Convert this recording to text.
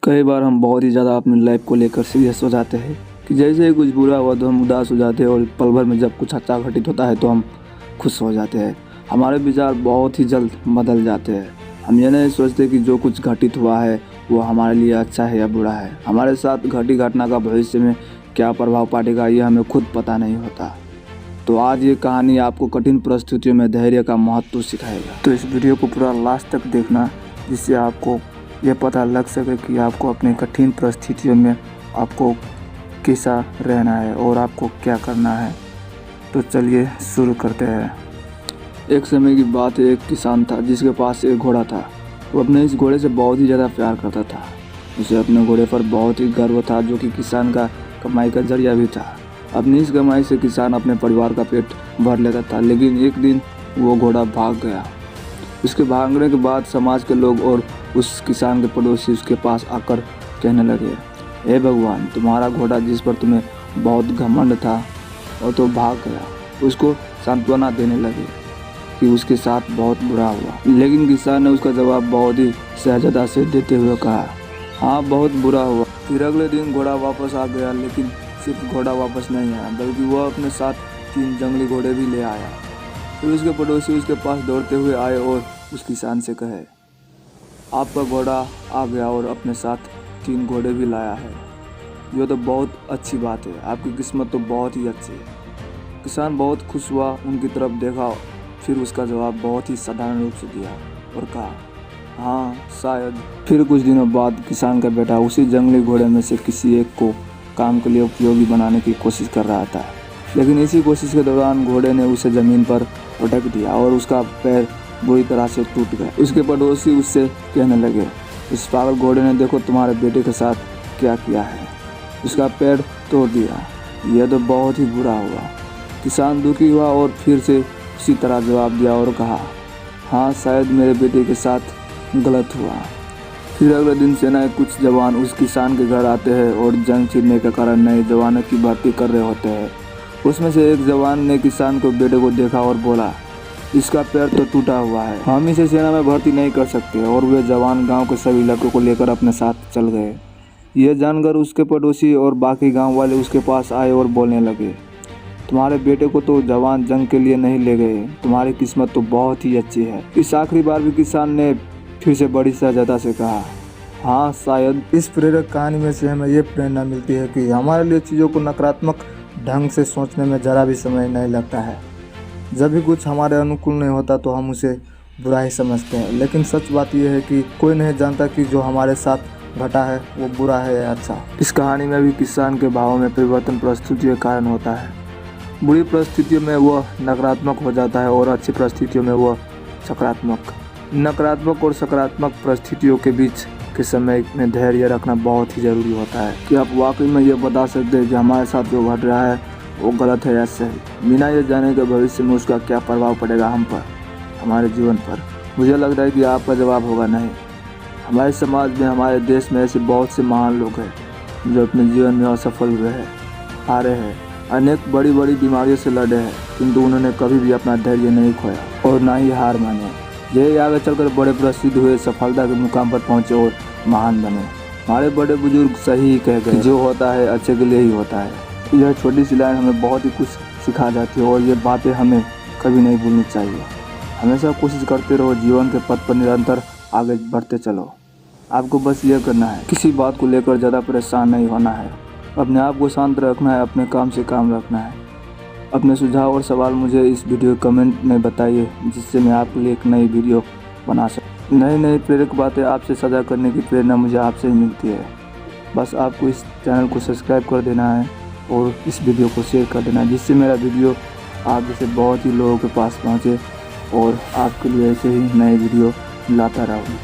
कई बार हम बहुत ही ज़्यादा अपनी लाइफ को लेकर सीरियस हो जाते हैं कि जैसे ही कुछ बुरा हुआ तो हम उदास हो जाते हैं और पल भर में जब कुछ अच्छा घटित होता है तो हम खुश हो जाते हैं। हमारे विचार बहुत ही जल्द बदल जाते हैं। हम ये नहीं सोचते कि जो कुछ घटित हुआ है वो हमारे लिए अच्छा है या बुरा है। हमारे साथ घटी घटना का भविष्य में क्या प्रभाव पड़ेगा ये हमें खुद पता नहीं होता। तो आज ये कहानी आपको कठिन परिस्थितियों में धैर्य का महत्व सिखाएगा। तो इस वीडियो को पूरा लास्ट तक देखना, जिससे आपको ये पता लग सके कि आपको अपनी कठिन परिस्थितियों में आपको कैसा रहना है और आपको क्या करना है। तो चलिए शुरू करते हैं। एक समय की बात है, एक किसान था जिसके पास एक घोड़ा था। वो अपने इस घोड़े से बहुत ही ज़्यादा प्यार करता था। उसे अपने घोड़े पर बहुत ही गर्व था, जो कि किसान का कमाई का जरिया भी था। अपनी इस कमाई से किसान अपने परिवार का पेट भर लेता था। लेकिन एक दिन वो घोड़ा भाग गया। उसके भागने के बाद समाज के लोग और उस किसान के पड़ोसी उसके पास आकर कहने लगे, हे भगवान, तुम्हारा घोड़ा जिस पर तुम्हें बहुत घमंड था और तो भाग गया। उसको सांत्वना देने लगे कि उसके साथ बहुत बुरा हुआ। लेकिन किसान ने उसका जवाब बहुत ही सहजता से देते हुए कहा, हाँ, बहुत बुरा हुआ। फिर अगले दिन घोड़ा वापस आ गया। लेकिन सिर्फ घोड़ा वापस नहीं आया, बल्कि वह अपने साथ 3 जंगली घोड़े भी ले आया। फिर उसके पड़ोसी उसके पास दौड़ते हुए आए और उस किसान से कहे, आपका घोड़ा आ गया और अपने साथ 3 घोड़े भी लाया है। यह तो बहुत अच्छी बात है, आपकी किस्मत तो बहुत ही अच्छी है। किसान बहुत खुश हुआ, उनकी तरफ देखा, फिर उसका जवाब बहुत ही साधारण रूप से दिया और कहा, हाँ, शायद। फिर कुछ दिनों बाद किसान का बेटा उसी जंगली घोड़े में से किसी एक को काम के लिए उपयोगी बनाने की कोशिश कर रहा था। लेकिन इसी कोशिश के दौरान घोड़े ने उसे ज़मीन पर पटक दिया और उसका पैर बुरी तरह से टूट गया। उसके पड़ोसी उससे कहने लगे, इस पागल घोड़े ने देखो तुम्हारे बेटे के साथ क्या किया है, उसका पैर तोड़ दिया। यह तो बहुत ही बुरा हुआ। किसान दुखी हुआ और फिर से उसी तरह जवाब दिया और कहा, हाँ, शायद मेरे बेटे के साथ गलत हुआ। फिर अगले दिन सेना के कुछ जवान उस किसान के घर आते हैं और जंग छिड़ने के कारण नए जवानों की भर्ती कर रहे होते हैं। उसमें से एक जवान ने किसान को बेटे को देखा और बोला, इसका पैर तो टूटा हुआ है, हम इसे सेना में भर्ती नहीं कर सकते। और वे जवान गांव के सभी लड़कों को लेकर अपने साथ चल गए। यह जानकर उसके पड़ोसी और बाकी गांव वाले उसके पास आए और बोलने लगे, तुम्हारे बेटे को तो जवान जंग के लिए नहीं ले गए, तुम्हारी किस्मत तो बहुत ही अच्छी है। इस आखिरी बार भी किसान ने फिर से बड़ी सहजता से कहा, हाँ, शायद। इस प्रेरक कहानी में से हमें ये प्रेरणा मिलती है कि हमारे लिए चीज़ों को नकारात्मक ढंग से सोचने में ज़रा भी समय नहीं लगता है। जब भी कुछ हमारे अनुकूल नहीं होता तो हम उसे बुरा ही समझते हैं। लेकिन सच बात यह है कि कोई नहीं जानता कि जो हमारे साथ घटा है वो बुरा है या अच्छा। इस कहानी में भी किसान के भावों में परिवर्तन परिस्थितियों के कारण होता है। बुरी परिस्थितियों में वह नकारात्मक हो जाता है और अच्छी परिस्थितियों में वह सकारात्मक। नकारात्मक और सकारात्मक परिस्थितियों के बीच के समय में धैर्य रखना बहुत ही ज़रूरी होता है कि आप वाकई में ये बता सकते हैं कि हमारे साथ जो घट रहा है वो गलत है या सही, बिना ये जाने के भविष्य में उसका क्या प्रभाव पड़ेगा हम पर, हमारे जीवन पर। मुझे लग रहा है कि आपका जवाब होगा नहीं। हमारे समाज में, हमारे देश में ऐसे बहुत से महान लोग हैं जो अपने जीवन में असफल हुए हैं, हारे हैं, अनेक बड़ी बड़ी बीमारियों से लड़े हैं, किंतु उन्होंने कभी भी अपना धैर्य नहीं खोया और ना ही हार माने। यही आगे चलकर बड़े प्रसिद्ध हुए, सफलता के मुकाम पर पहुँचे और महान बने। हमारे बड़े बुजुर्ग सही ही कह गए, जो होता है अच्छे के लिए ही होता है। यह छोटी सी लाइन हमें बहुत ही कुछ सिखा जाती है और ये बातें हमें कभी नहीं भूलनी चाहिए। हमेशा कोशिश करते रहो, जीवन के पथ पर निरंतर आगे बढ़ते चलो। आपको बस ये करना है, किसी बात को लेकर ज़्यादा परेशान नहीं होना है, अपने आप को शांत रखना है, अपने काम से काम रखना है। अपने सुझाव और सवाल मुझे इस वीडियो कमेंट में बताइए, जिससे मैं आपके लिए एक नई वीडियो बना सकूँ। नई प्रेरक बातें आपसे साझा करने की प्रेरणा मुझे आपसे ही मिलती है। बस आपको इस चैनल को सब्सक्राइब कर देना है और इस वीडियो को शेयर कर देना है, जिससे मेरा वीडियो आप जैसे बहुत ही लोगों के पास पहुँचे और आपके लिए ऐसे ही नए वीडियो लाता रहूँ।